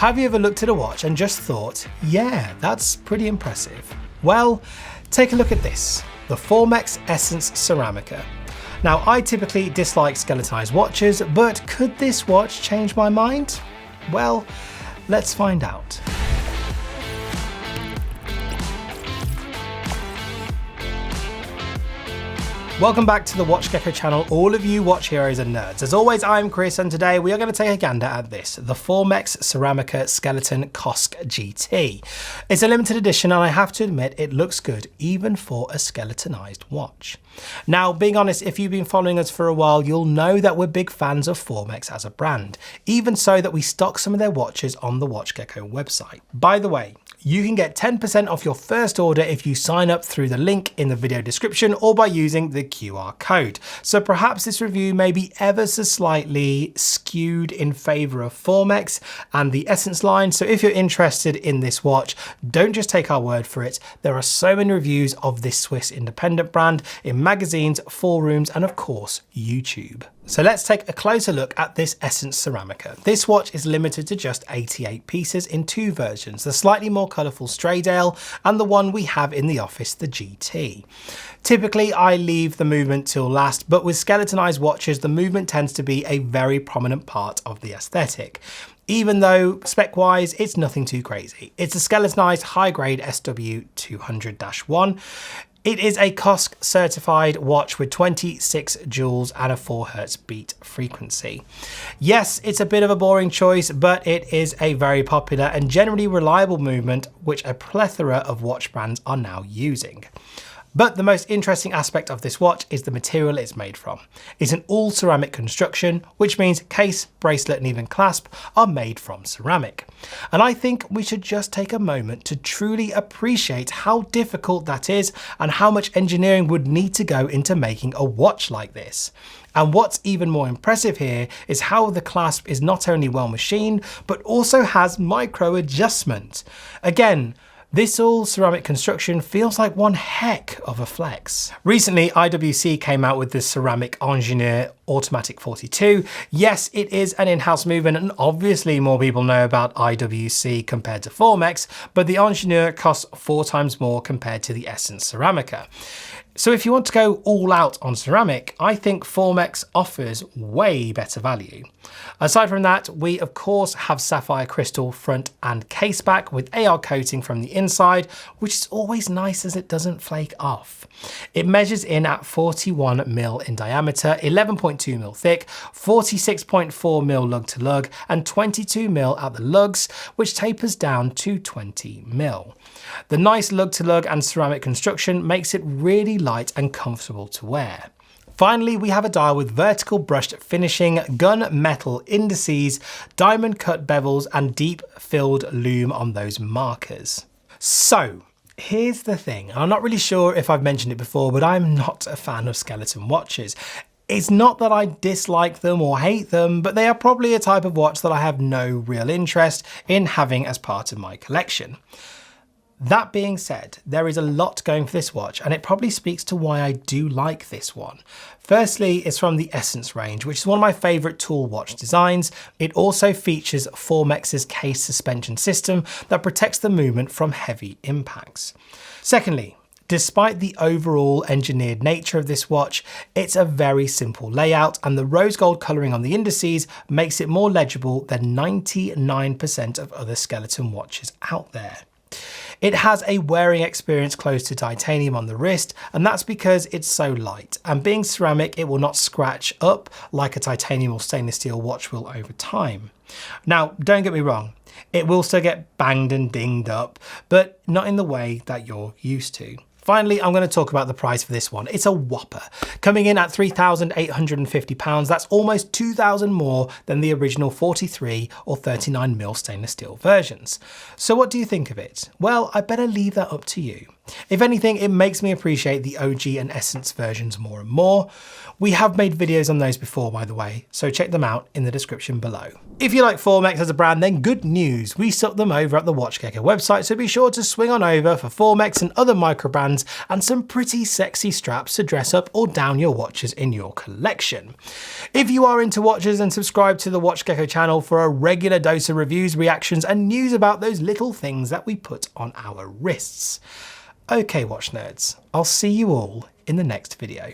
Have you ever looked at a watch and just thought, yeah, that's pretty impressive? Well, take a look at this, the Formex Essence Ceramica. Now, I typically dislike skeletonized watches, but could this watch change my mind? Well, let's find out. Welcome back to the WatchGecko channel, all of you watch heroes and nerds. As always, I'm Chris, and today we are going to take a gander at this, the Formex Ceramica Skeleton COSC GT. It's a limited edition, and I have to admit, it looks good, even for a skeletonized watch. Now, being honest, if you've been following us for a while, you'll know that we're big fans of Formex as a brand, even so that we stock some of their watches on the WatchGecko website. By the way, you can get 10% off your first order if you sign up through the link in the video description or by using the QR code. So perhaps this review may be ever so slightly skewed in favor of Formex and the Essence line. So if you're interested in this watch, don't just take our word for it. There are so many reviews of this Swiss independent brand in magazines, forums, and of course, YouTube. So let's take a closer look at this Essence Ceramica. This watch is limited to just 88 pieces in two versions, the slightly more colourful Straydale and the one we have in the office, the GT. Typically, I leave the movement till last, but with skeletonized watches, the movement tends to be a very prominent part of the aesthetic. Even though spec-wise, it's nothing too crazy. It's a skeletonized high-grade SW200-1. It is a COSC certified watch with 26 joules and a 4 Hz beat frequency. Yes, it's a bit of a boring choice, but it is a very popular and generally reliable movement which a plethora of watch brands are now using. But the most interesting aspect of this watch is the material it's made from. It's an all ceramic construction, which means case, bracelet, and even clasp are made from ceramic. And I think we should just take a moment to truly appreciate how difficult that is and how much engineering would need to go into making a watch like this. And what's even more impressive here is how the clasp is not only well machined, but also has micro adjustment. Again, this all ceramic construction feels like one heck of a flex. Recently, IWC came out with the ceramic Ingenieur Automatic 42. Yes, it is an in-house movement, and obviously more people know about IWC compared to Formex, but the Ingenieur costs 4 times more compared to the Essence Ceramica. So if you want to go all out on ceramic, I think Formex offers way better value. Aside from that, we of course have sapphire crystal front and case back with AR coating from the inside, which is always nice as it doesn't flake off. It measures in at 41mm in diameter, 11.2mm thick, 46.4mm lug to lug, and 22mm at the lugs, which tapers down to 20mm. The nice lug to lug and ceramic construction makes it really light and comfortable to wear. Finally, we have a dial with vertical brushed finishing, gun metal indices, diamond cut bevels, and deep filled lume on those markers. So, here's the thing. I'm not really sure if I've mentioned it before, but I'm not a fan of skeleton watches. It's not that I dislike them or hate them, but they are probably a type of watch that I have no real interest in having as part of my collection. That being said, there is a lot going for this watch, and it probably speaks to why I do like this one. Firstly, it's from the Essence range, which is one of my favourite tool watch designs. It also features Formex's case suspension system that protects the movement from heavy impacts. Secondly, despite the overall engineered nature of this watch, it's a very simple layout, and the rose gold colouring on the indices makes it more legible than 99% of other skeleton watches out there. It has a wearing experience close to titanium on the wrist, and that's because it's so light, and being ceramic, it will not scratch up like a titanium or stainless steel watch will over time. Now, don't get me wrong, it will still get banged and dinged up, but not in the way that you're used to. Finally, I'm going to talk about the price for this one. It's a whopper, coming in at £3,850. That's almost £2,000 more than the original 43 or 39mm stainless steel versions. So what do you think of it? Well, I better leave that up to you. If anything, it makes me appreciate the OG and Essence versions more and more. We have made videos on those before, by the way, so check them out in the description below. If you like Formex as a brand, then good news, we stock them over at the WatchGecko website, so be sure to swing on over for Formex and other micro brands and some pretty sexy straps to dress up or down your watches in your collection. If you are into watches, then subscribe to the WatchGecko channel for a regular dose of reviews, reactions, and news about those little things that we put on our wrists. Okay, watch nerds, I'll see you all in the next video.